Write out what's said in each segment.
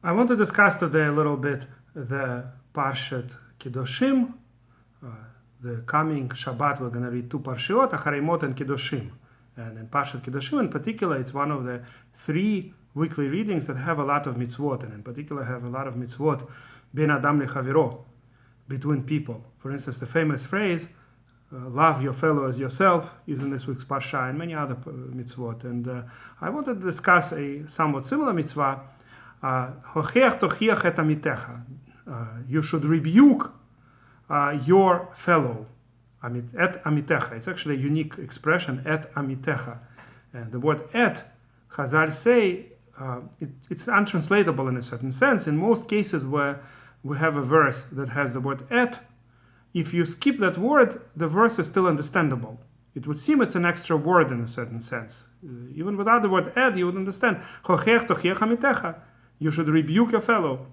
I want to discuss today a little bit the Parshat Kedoshim. The coming Shabbat, we're going to read two Parshiot, Acharimot and Kedoshim. And in Parshat Kedoshim in particular, it's one of the three weekly readings that have a lot of mitzvot, and in particular have a lot of mitzvot, Ben Adam Lechaviro, between people. For instance, the famous phrase, love your fellow as yourself, is in this week's Parsha, and many other mitzvot. And I wanted to discuss a somewhat similar mitzvah, Hocheach Tochecha et amitecha. You should rebuke your fellow, et amitecha. It's actually a unique expression, et amitecha. And the word et, Chazal say, it's untranslatable in a certain sense. In most cases where we have a verse that has the word et, if you skip that word, the verse is still understandable. It would seem it's an extra word in a certain sense. Even without the word et, you would understand. Hocheach Tochecha amitecha. You should rebuke your fellow.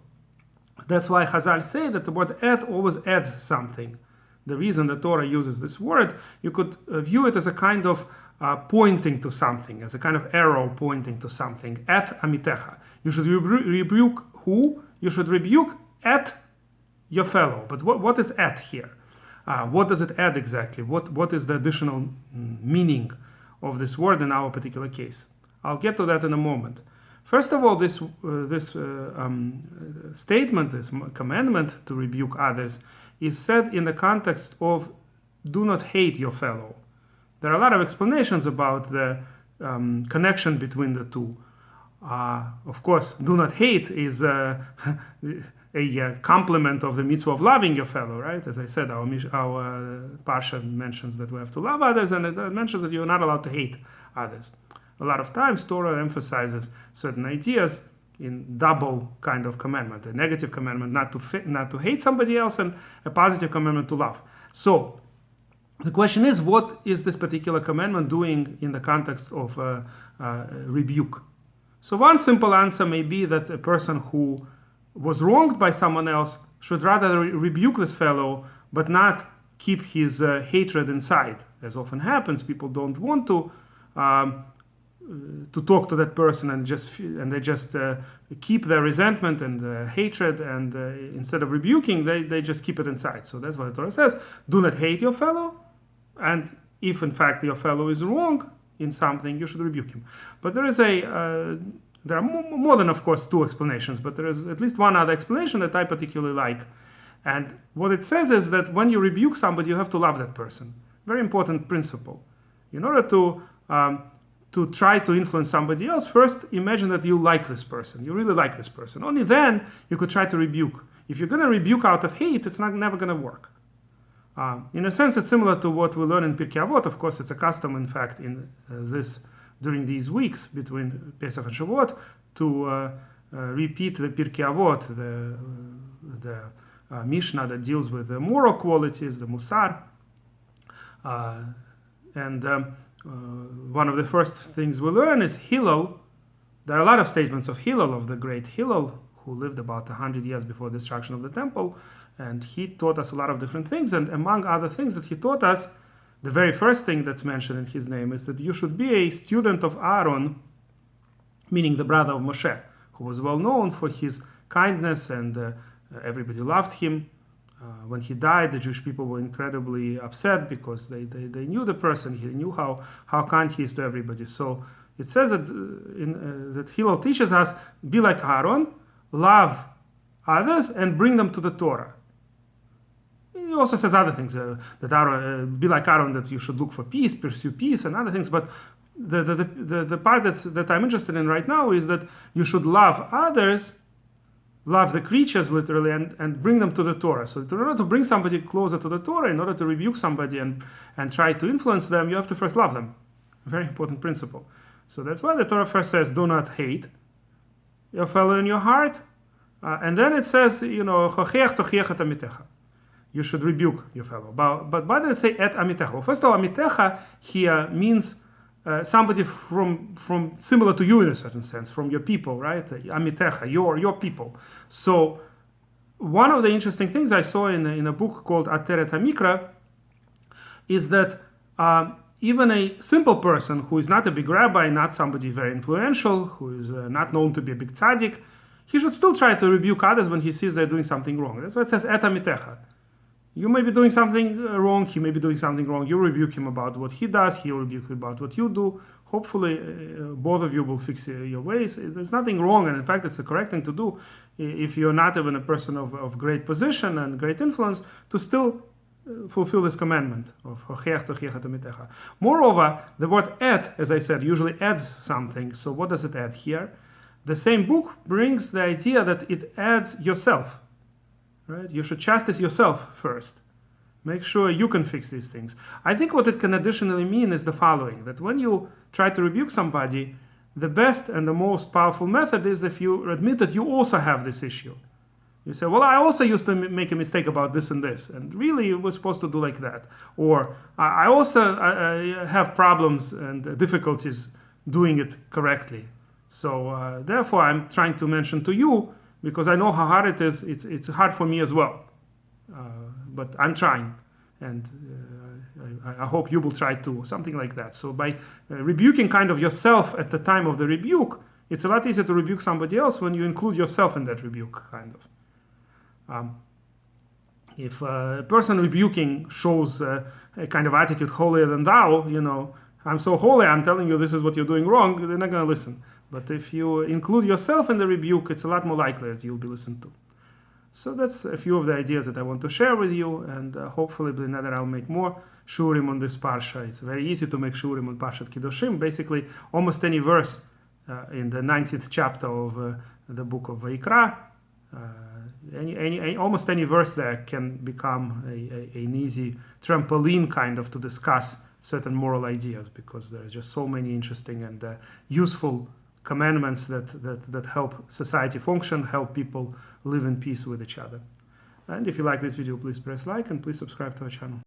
That's why Chazal say that the word et always adds something. The reason the Torah uses this word, you could view it as a kind of pointing to something, as a kind of arrow pointing to something. Et amitecha. You should rebuke who? You should rebuke et your fellow. But what is et here? What does it add exactly? What is the additional meaning of this word in our particular case? I'll get to that in a moment. First of all, this statement, this commandment to rebuke others, is said in the context of do not hate your fellow. There are a lot of explanations about the connection between the two. Of course, do not hate is a complement of the mitzvah of loving your fellow, right? As I said, our Parsha mentions that we have to love others, and it mentions that you're not allowed to hate others. A lot of times, Torah emphasizes certain ideas in double kind of commandment: a negative commandment not to hate somebody else, and a positive commandment to love. So, the question is, what is this particular commandment doing in the context of rebuke? So, one simple answer may be that a person who was wronged by someone else should rather rebuke this fellow, but not keep his hatred inside. As often happens, people don't want to talk to that person, and they just keep their resentment and hatred, and instead of rebuking, they just keep it inside. So that's what the Torah says: do not hate your fellow, and if in fact your fellow is wrong in something, you should rebuke him. But there are more than, of course, two explanations, but there is at least one other explanation that I particularly like. And what it says is that when you rebuke somebody, you have to love that person. Very important principle. In order to try to influence somebody else, first imagine that you like this person. You really like this person. Only then you could try to rebuke. If you're going to rebuke out of hate, it's never going to work. In a sense, it's similar to what we learn in Pirkei Avot. Of course, it's a custom, in fact, in during these weeks between Pesach and Shavuot, to repeat the Pirkei Avot, the Mishnah that deals with the moral qualities, the Musar. One of the first things we learn is Hillel. There are a lot of statements of Hillel, of the great Hillel, who lived about 100 years before the destruction of the temple, and he taught us a lot of different things. And among other things that he taught us, the very first thing that's mentioned in his name is that you should be a student of Aaron, meaning the brother of Moshe, who was well known for his kindness, and everybody loved him. When he died, the Jewish people were incredibly upset because they knew the person. He knew how kind he is to everybody. So it says that that Hillel teaches us, be like Aaron, love others, and bring them to the Torah. He also says other things, that Aaron, be like Aaron, that you should look for peace, pursue peace, and other things. But the part that I'm interested in right now is that you should love others, love the creatures literally, and bring them to the Torah. So in order to bring somebody closer to the Torah, in order to rebuke somebody and try to influence them, you have to first love them. A very important principle. So that's why the Torah first says, do not hate your fellow in your heart. And then it says, Hocheach Tochecha et amitecha. You should rebuke your fellow. But why did it say et amitecha? Well, first of all, amitecha here means somebody from similar to you in a certain sense, from your people, right? Amitecha, your people. So one of the interesting things I saw in a book called Ateret HaMikra is that even a simple person who is not a big rabbi, not somebody very influential, who is not known to be a big tzaddik, he should still try to rebuke others when he sees they're doing something wrong. That's why it says eta mitecha. You may be doing something wrong, he may be doing something wrong. You rebuke him about what he does, he'll rebuke you about what you do. Hopefully, both of you will fix your ways. There's nothing wrong, and in fact, it's the correct thing to do if you're not even a person of great position and great influence, to still fulfill this commandment of Tochecha mitecha. Moreover, the word add, as I said, usually adds something. So what does it add here? The same book brings the idea that it adds yourself. Right? You should chastise yourself first. Make sure you can fix these things. I think what it can additionally mean is the following, that when you try to rebuke somebody, the best and the most powerful method is if you admit that you also have this issue. You say, well, I also used to make a mistake about this and this, and really we're supposed to do like that. Or I also have problems and difficulties doing it correctly. So therefore I'm trying to mention to you, because I know how hard it is. It's hard for me as well. But I'm trying. And I hope you will try too, something like that. So by rebuking kind of yourself at the time of the rebuke, it's a lot easier to rebuke somebody else when you include yourself in that rebuke, kind of. If a person rebuking shows a kind of attitude holier than thou, I'm so holy, I'm telling you this is what you're doing wrong, they're not going to listen. But if you include yourself in the rebuke, it's a lot more likely that you'll be listened to. So that's a few of the ideas that I want to share with you, and hopefully B'nai I'll make more shurim on this parsha. It's very easy to make shurim on Parshat Kedoshim. Basically, almost any verse in the 19th chapter of the book of Vayikra, almost any verse there can become an easy trampoline kind of to discuss certain moral ideas, because there are just so many interesting and useful commandments that help society function, help people live in peace with each other. And if you like this video, please press like and please subscribe to our channel.